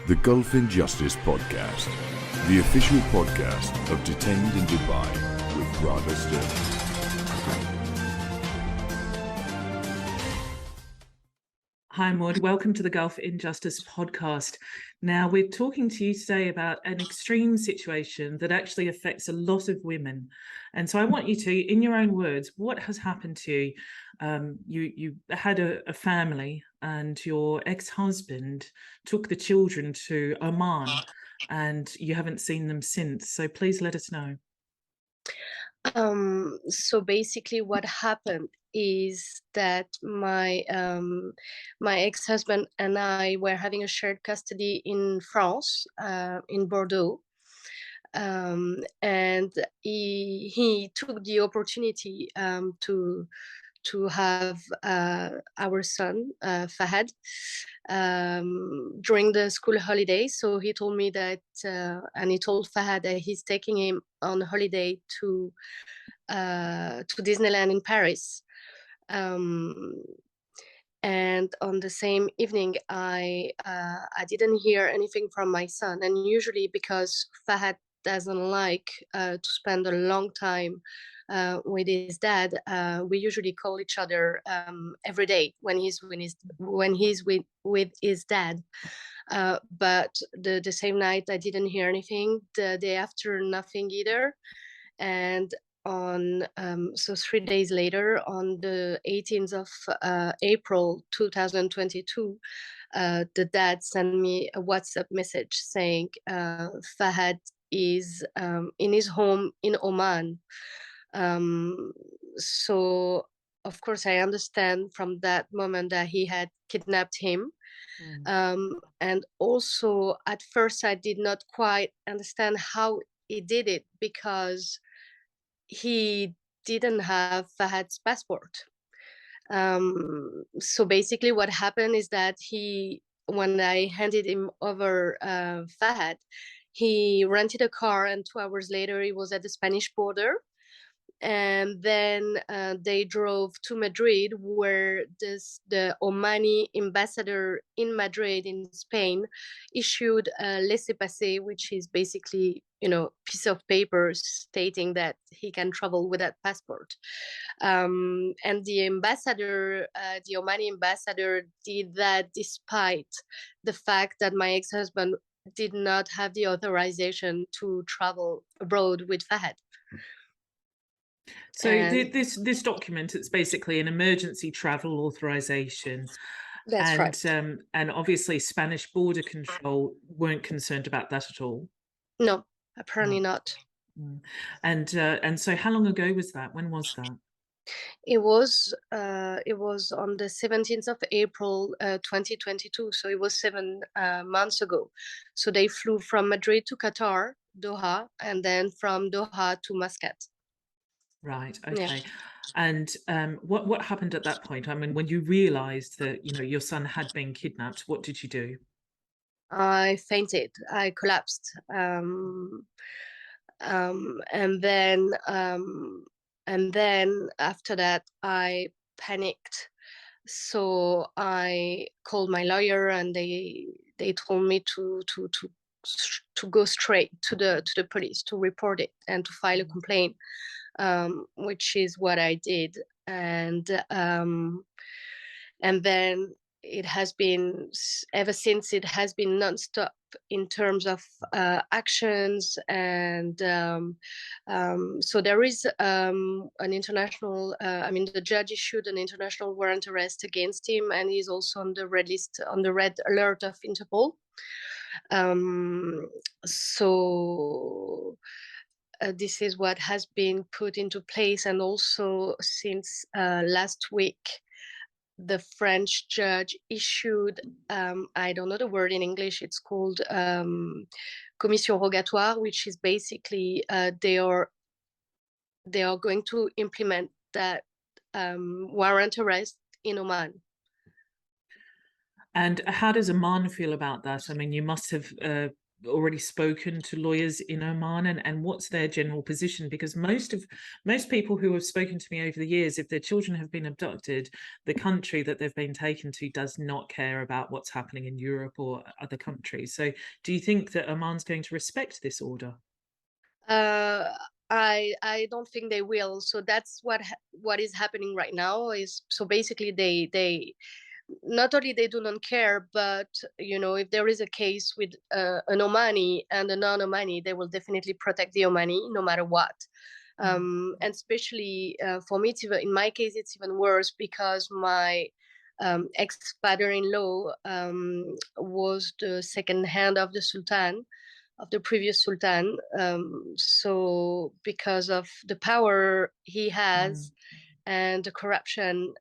The Gulf Injustice Podcast, the official podcast of Detained in Dubai with Radha Stirling. Hi, Maud. Welcome to the Gulf Injustice Podcast. Now, we're talking to you today about an extreme situation that actually affects a lot of women. And so I want you to, in your own words, what has happened to you? You had a family and your ex-husband took the children to Oman and you haven't seen them since. So please let us know. So basically what happened is that my ex-husband and I were having a shared custody in France, in Bordeaux. And he took the opportunity to have our son, Fahad, during the school holidays. So he told me that, and he told Fahad that he's taking him on holiday to Disneyland in Paris. And on the same evening, I didn't hear anything from my son. And usually, because Fahad doesn't like to spend a long time with his dad, we usually call each other every day when he's with his dad. But the same night I didn't hear anything. The day after, nothing either. And on so 3 days later, on the 18th of April 2022, the dad sent me a WhatsApp message saying Fahad is in his home in Oman. So of course I understand from that moment that he had kidnapped him. And also at first I did not quite understand how he did it, because he didn't have Fahad's passport. So basically what happened is that when I handed him over Fahad, he rented a car, and 2 hours later he was at the Spanish border. And then they drove to Madrid, where the Omani ambassador in Madrid in Spain issued a laissez-passer, which is basically, piece of paper stating that he can travel with that passport. And the ambassador, the Omani ambassador, did that despite the fact that my ex-husband did not have the authorization to travel abroad with Fahad. So this document, it's basically an emergency travel authorization. That's right. And obviously Spanish border control weren't concerned about that at all. No, apparently not. And so how long ago was that? When was that? It was on the 17th of April 2022. So it was 7 months ago. So they flew from Madrid to Qatar, Doha, and then from Doha to Muscat. Right. Okay. Yeah. And what happened at that point? I mean, when you realized that your son had been kidnapped, what did you do? I fainted. I collapsed. And then after that, I panicked. So I called my lawyer, and they told me to go straight to the police to report it and to file a complaint. Which is what I did, and then it has been, ever since, it has been nonstop in terms of actions. And so there is an international, the judge issued an international warrant arrest against him, and he's also on the red list, on the red alert of Interpol. This is what has been put into place. And also since last week, the French judge issued, I don't know the word in English, it's called commission rogatoire, which is basically they are going to implement that warrant arrest in Oman. And how does Oman feel about that? I mean, you must have already spoken to lawyers in Oman, and what's their general position? Because most people who have spoken to me over the years, if their children have been abducted, the country that they've been taken to does not care about what's happening in Europe or other countries. So do you think that Oman's going to respect this order? I don't think they will. So that's what is happening right now. Is so basically they not only they do not care, but if there is a case with an Omani and a non-Omani, they will definitely protect the Omani no matter what. And especially for me, in my case, it's even worse because my ex-father-in-law was the second hand of the Sultan, of the previous Sultan. So because of the power he has and the corruption,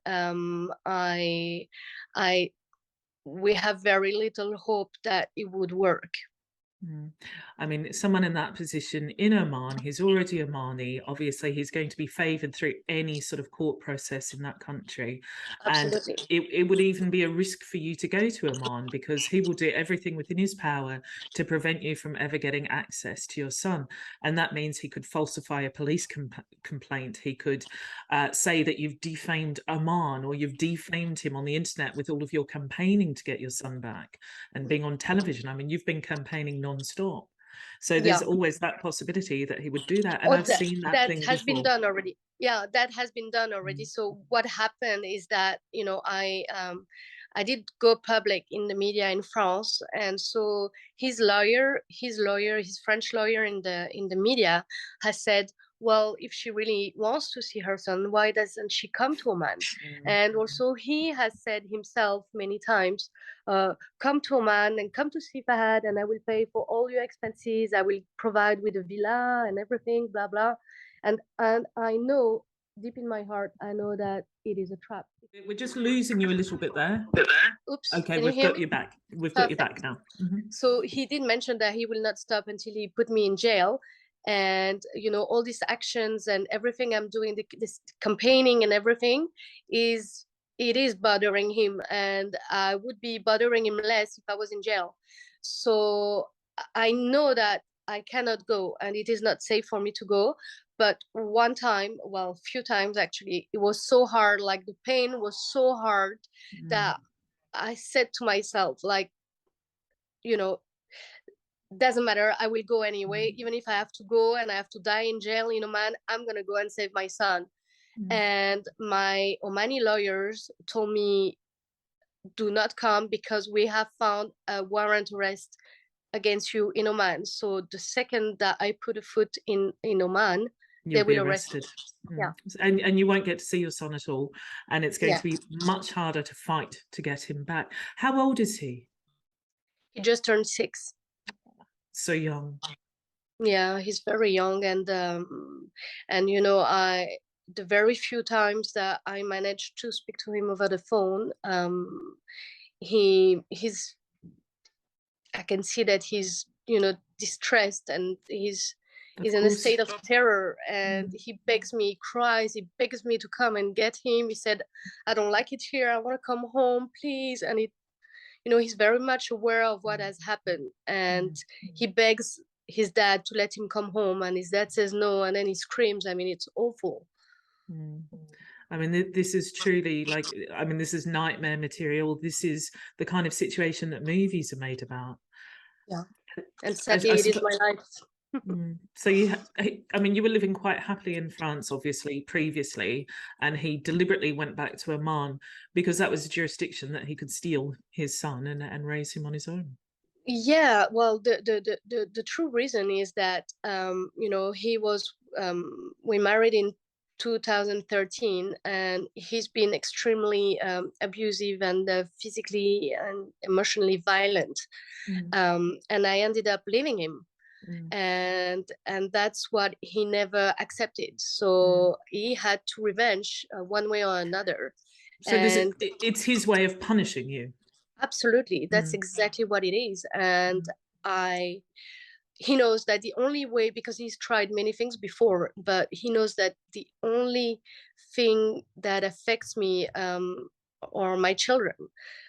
we have very little hope that it would work. I mean, someone in that position in Oman, he's already Omani. Obviously, he's going to be favoured through any sort of court process in that country. Absolutely. And it would even be a risk for you to go to Oman because he will do everything within his power to prevent you from ever getting access to your son. And that means he could falsify a police complaint. He could say that you've defamed Oman or you've defamed him on the internet with all of your campaigning to get your son back and being on television. I mean, you've been campaigning non-stop. So there's always that possibility that he would do that. And I've seen that thing has before. been done already. Yeah, that has been done already. So what happened is that, I did go public in the media in France. And so his French lawyer in the media has said, well, if she really wants to see her son, why doesn't she come to Oman? And also he has said himself many times, come to Oman and come to see Fahad, and I will pay for all your expenses. I will provide with a villa and everything, blah, blah. And I know deep in my heart, I know that it is a trap. We're just losing you a little bit there. Oops. Okay, we've got you back. We've got you back now. So he did mention that he will not stop until he put me in jail. And, all these actions and everything I'm doing, this campaigning and everything it is bothering him. And I would be bothering him less if I was in jail. So I know that I cannot go and it is not safe for me to go. But one time, well, a few times actually, it was so hard, like the pain was so hard that I said to myself, like, doesn't matter, I will go anyway. Even if I have to go and I have to die in jail in Oman, I'm going to go and save my son. And my Omani lawyers told me, do not come because we have found a warrant arrest against you in Oman. So the second that I put a foot in Oman, they will arrest me. Yeah. And you won't get to see your son at all. And it's going to be much harder to fight to get him back. How old is he? He just turned 6. So young. Yeah, he's very young. And the very few times that I managed to speak to him over the phone, I can see that he's, distressed and he's in a state of terror, and he cries, he begs me to come and get him. He said, I don't like it here, I want to come home, please. And he's very much aware of what has happened, and he begs his dad to let him come home, and his dad says no, and then he screams. I mean, it's awful. I mean, this is truly this is nightmare material. This is the kind of situation that movies are made about. Yeah, and sadly, it is my life. So you were living quite happily in France, obviously, previously, and he deliberately went back to Oman because that was a jurisdiction that he could steal his son and raise him on his own. Yeah, well, the true reason is that he was we married in 2013, and he's been extremely abusive and physically and emotionally violent, and I ended up leaving him. And that's what he never accepted. So he had to revenge one way or another. So it's his way of punishing you. Absolutely, that's exactly what it is. And he knows that the only way, because he's tried many things before, but he knows that the only thing that affects me are my children.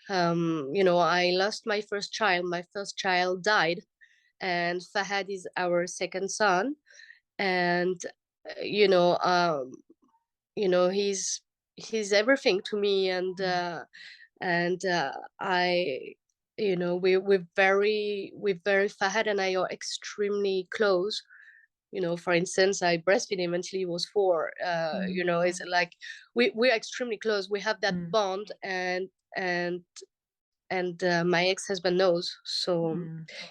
I lost my first child. My first child died. and Fahad is our second son, and he's everything to me, and I we're very Fahad and I are extremely close. For instance, I breastfeed him until he was 4. It's like we're extremely close. We have that bond, and my ex-husband knows, so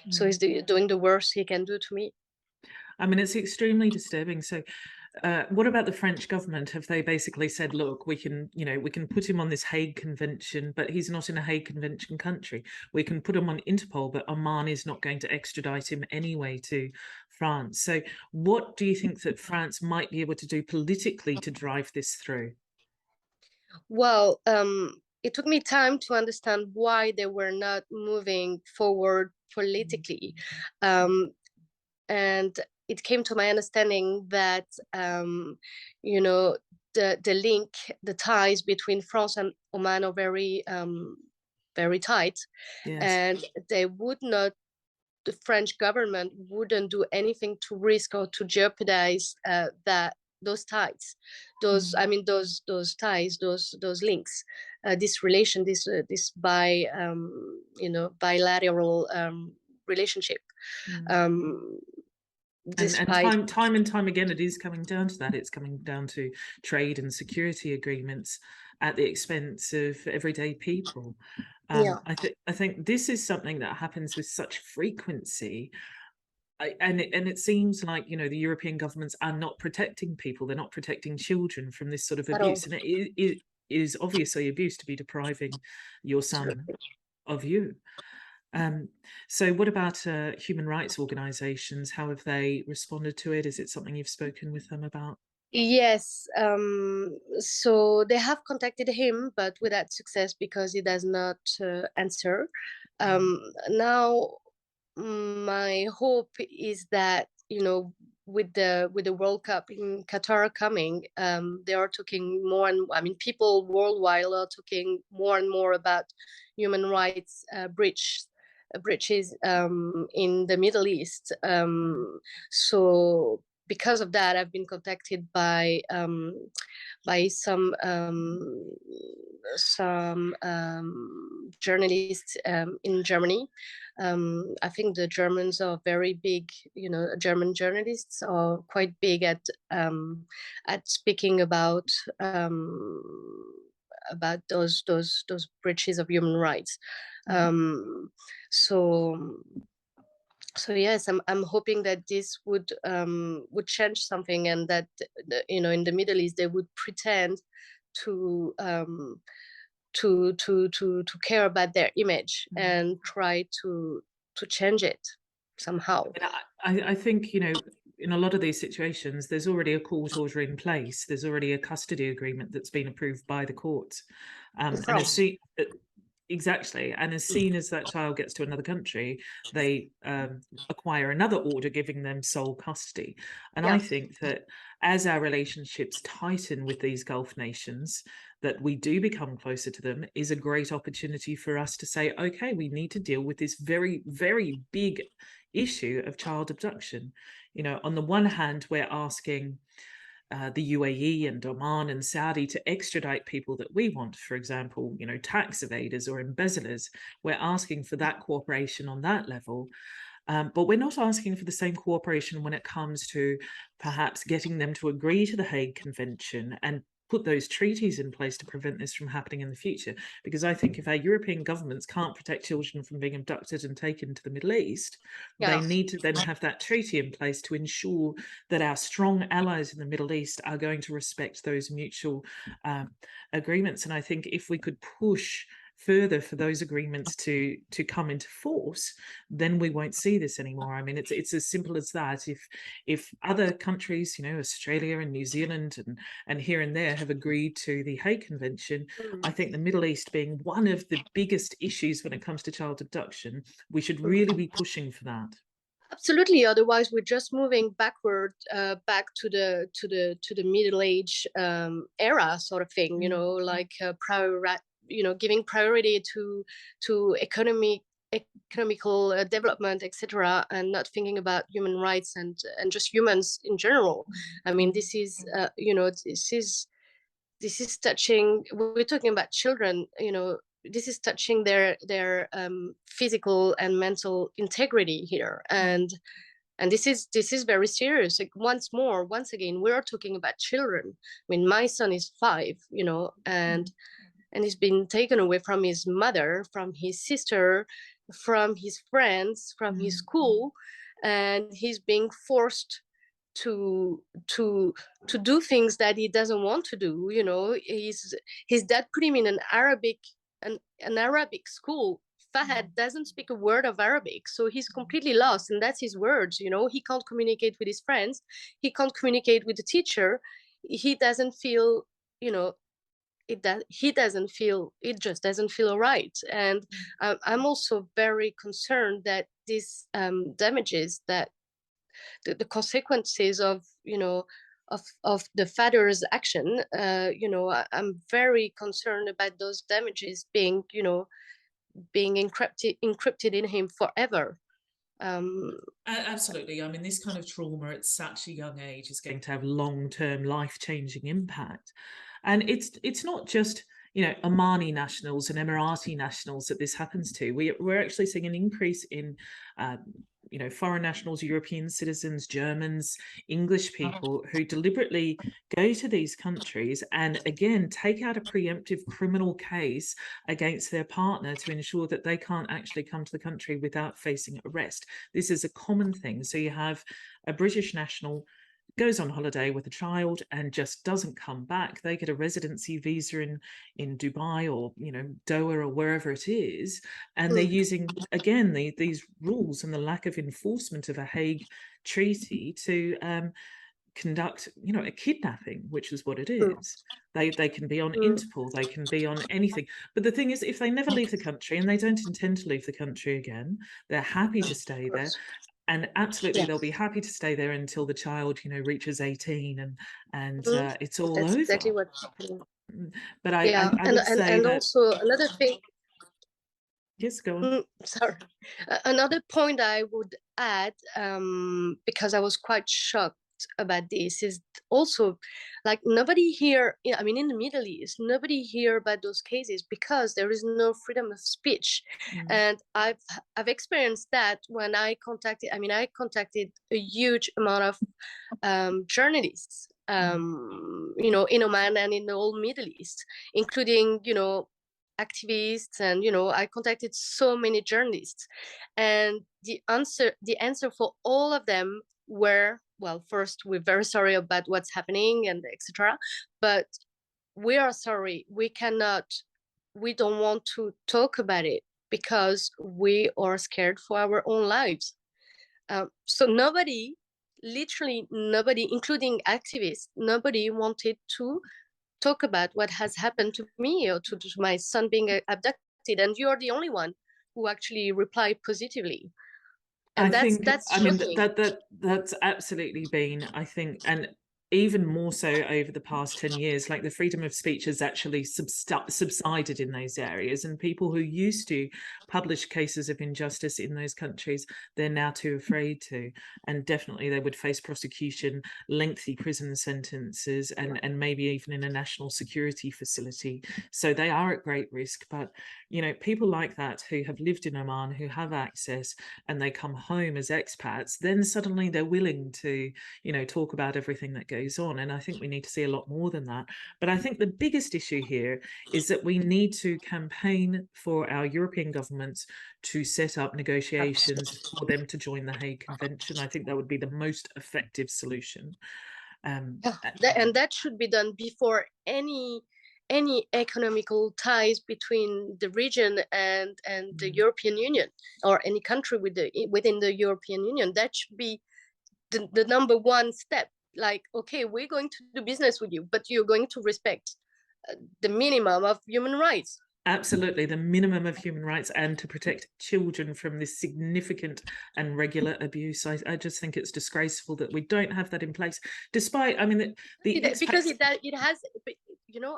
he's doing the worst he can do to me. I mean, it's extremely disturbing. So what about the French government? Have they basically said, look, we can put him on this Hague Convention, but he's not in a Hague Convention country. We can put him on Interpol, but Oman is not going to extradite him anyway to France. So what do you think that France might be able to do politically to drive this through? Well, it took me time to understand why they were not moving forward politically. And it came to my understanding that, the link, the ties between France and Oman are very, very tight. Yes. And the French government wouldn't do anything to risk or to jeopardize those ties, those ties, those links, this relation, this bilateral relationship. And time and time again, it is coming down to that. It's coming down to trade and security agreements at the expense of everyday people. I think this is something that happens with such frequency. And it seems like, the European governments are not protecting people. They're not protecting children from this sort of abuse. And it is obviously abuse to be depriving your son of you. So what about human rights organizations? How have they responded to it? Is it something you've spoken with them about? Yes. So they have contacted him, but without success because he does not answer. Now, my hope is that, with the World Cup in Qatar coming, they are talking more, and people worldwide are talking more and more about human rights breaches in the Middle East. So because of that, I've been contacted by some journalists in Germany. I think the Germans are very big. German journalists are quite big at speaking about those breaches of human rights. So yes, I'm hoping that this would change something, and that in the Middle East they would pretend to care about their image and try to change it somehow. I think in a lot of these situations, there's already a court order in place. There's already a custody agreement that's been approved by the courts. Exactly. And as soon as that child gets to another country, they acquire another order giving them sole custody. And I think that as our relationships tighten with these Gulf nations, that we do become closer to them is a great opportunity for us to say, okay, we need to deal with this very, very big issue of child abduction. On the one hand, we're asking the UAE and Oman and Saudi to extradite people that we want, for example, tax evaders or embezzlers. We're asking for that cooperation on that level. But we're not asking for the same cooperation when it comes to perhaps getting them to agree to the Hague Convention and put those treaties in place to prevent this from happening in the future. Because I think if our European governments can't protect children from being abducted and taken to the Middle East, they need to then have that treaty in place to ensure that our strong allies in the Middle East are going to respect those mutual agreements. And I think if we could push further for those agreements to come into force, then we won't see this anymore. It's as simple as that. If other countries, Australia and New Zealand and here and there have agreed to the Hague Convention, I think the Middle East being one of the biggest issues when it comes to child abduction, we should really be pushing for that. Absolutely. Otherwise, we're just moving backward, back to the Middle Age era sort of thing. Like giving priority to economical development, etc., and not thinking about human rights and just humans in general. I mean, this is this is touching. We're talking about children. This is touching their physical and mental integrity here, and this is very serious. Like, once again, we are talking about children. I mean, my son is 5, and he's been taken away from his mother, from his sister, from his friends, from his school, and he's being forced to do things that he doesn't want to do. His dad put him in an Arabic school. Fahad doesn't speak a word of Arabic, so he's completely lost, and that's his words. He can't communicate with his friends, he can't communicate with the teacher. He doesn't feel, it just doesn't feel right. And I'm also very concerned that this damages, that the consequences of the father's action. I'm very concerned about those damages being encrypted in him forever. Absolutely. I mean, this kind of trauma at such a young age is going to have long-term, life-changing impact. And it's not just Omani nationals and Emirati nationals that this happens to. We're actually seeing an increase in foreign nationals, European citizens, Germans, English people who deliberately go to these countries and again take out a preemptive criminal case against their partner to ensure that they can't actually come to the country without facing arrest. This is a common thing. So you have a British national goes on holiday with a child and just doesn't come back. They get a residency visa in Dubai or Doha or wherever it is, and they're using again these rules and the lack of enforcement of a Hague Treaty to conduct a kidnapping, which is what it is. They can be on Interpol, they can be on anything. But the thing is, if they never leave the country, and they don't intend to leave the country again, they're happy to stay there. And absolutely, they'll be happy to stay there until the child, reaches 18 and it's all That's over. exactly what's happening. But I would say and that also another thing. Yes, go on. Sorry. Another point I would add, because I was quite shocked about this, is also like nobody here, I mean, in the Middle East, nobody hear about those cases because there is no freedom of speech. And I've experienced that when I contacted a huge amount of journalists, in Oman and in the whole Middle East, including, activists, and I contacted so many journalists, and the answer for all of them were, well, first, we're very sorry about what's happening and etc., but we are sorry, we don't want to talk about it because we are scared for our own lives. So literally nobody, including activists, nobody wanted to talk about what has happened to me or to my son being abducted, and you're the only one who actually replied positively. And that's absolutely been, I think, and even more so over the past 10 years, like the freedom of speech has actually subsided in those areas, and people who used to publish cases of injustice in those countries, they're now too afraid to, and definitely they would face prosecution, lengthy prison sentences, and maybe even in a national security facility. So they are at great risk. But people like that who have lived in Oman, who have access, and they come home as expats, then suddenly they're willing to talk about everything that goes on. And I think we need to see a lot more than that. But I think the biggest issue here is that we need to campaign for our European governments to set up negotiations for them to join the Hague Convention. I think that would be the most effective solution. And that should be done before any economical ties between the region and the European Union, or any country within the European Union. That should be the number one step. Like, okay, we're going to do business with you, but you're going to respect the minimum of human rights. Absolutely, the minimum of human rights, and to protect children from this significant and regular abuse. I just think it's disgraceful that we don't have that in place, despite, I mean, because it has,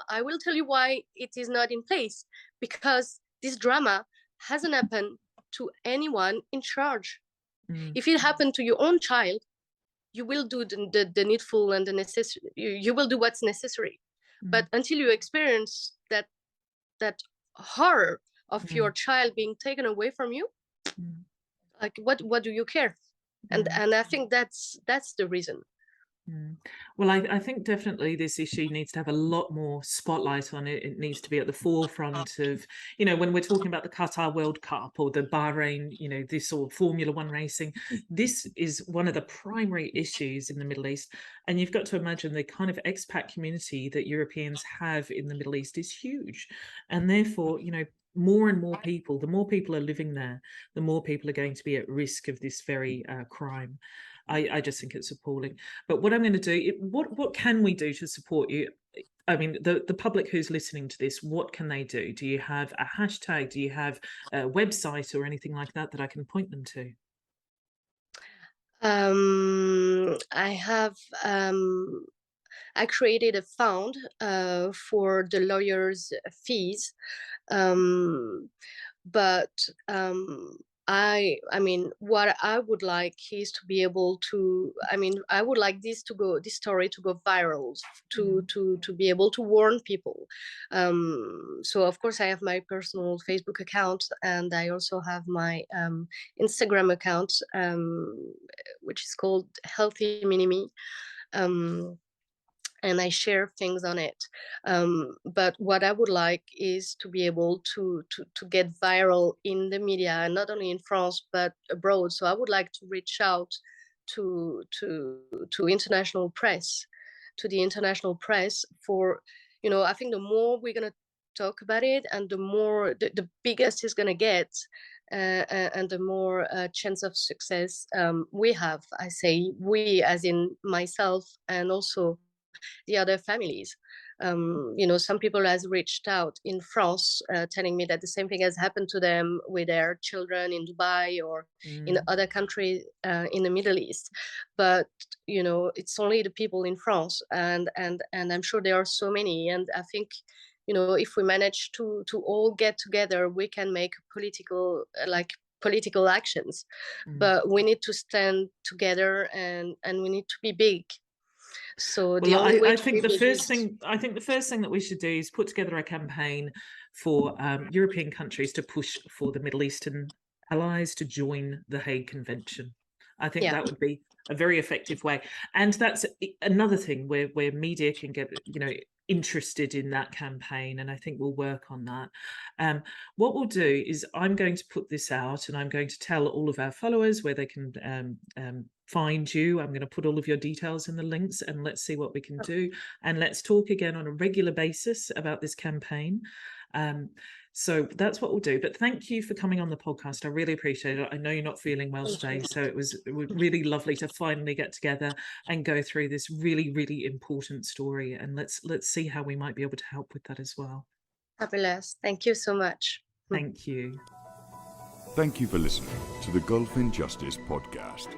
I will tell you why it is not in place, because this drama hasn't happened to anyone in charge. If it happened to your own child, you will do the needful and the necessary. You will do what's necessary. But until you experience that horror of your child being taken away from you, like what do you care? And I think that's the reason. Well, I think definitely this issue needs to have a lot more spotlight on it. It needs to be at the forefront of, when we're talking about the Qatar World Cup or the Bahrain, this or Formula One racing, this is one of the primary issues in the Middle East. And you've got to imagine the kind of expat community that Europeans have in the Middle East is huge. And therefore, more and more people, the more people are living there, the more people are going to be at risk of this very crime. I just think it's appalling. But what I'm going to do, what can we do to support you? I mean, the public who's listening to this, what can they do? Do you have a hashtag? Do you have a website or anything like that I can point them to? I created a fund for the lawyers' fees, but I mean, what I would like is to be able to. I mean, I would like this story to go viral, to be able to warn people. So of course, I have my personal Facebook account, and I also have my Instagram account, which is called Healthy Minimi. And I share things on it. But what I would like is to be able to get viral in the media, not only in France, but abroad. So I would like to reach out to international press, to the international press for, I think the more we're going to talk about it, and the more, the biggest it's going to get, and the more chance of success we have. I say we, as in myself, and also the other families. Some people has reached out in France telling me that the same thing has happened to them with their children in Dubai or in other countries in the Middle East. But it's only the people in France, and I'm sure there are so many. And I think if we manage to all get together, we can make political actions. But we need to stand together, and we need to be big. So the only way I think the first thing that we should do is put together a campaign for European countries to push for the Middle Eastern allies to join the Hague Convention. I think that would be a very effective way. And that's another thing where media can get, interested in that campaign, and I think we'll work on that. What we'll do is I'm going to put this out, and I'm going to tell all of our followers where they can find you. I'm going to put all of your details in the links, and let's see what we can do, and let's talk again on a regular basis about this campaign. So that's what we'll do. But thank you for coming on the podcast. I really appreciate it. I know you're not feeling well today, so it was really lovely to finally get together and go through this really, really important story. And let's see how we might be able to help with that as well. Fabulous. Thank you so much. Thank you. Thank you for listening to the Gulf in Justice podcast.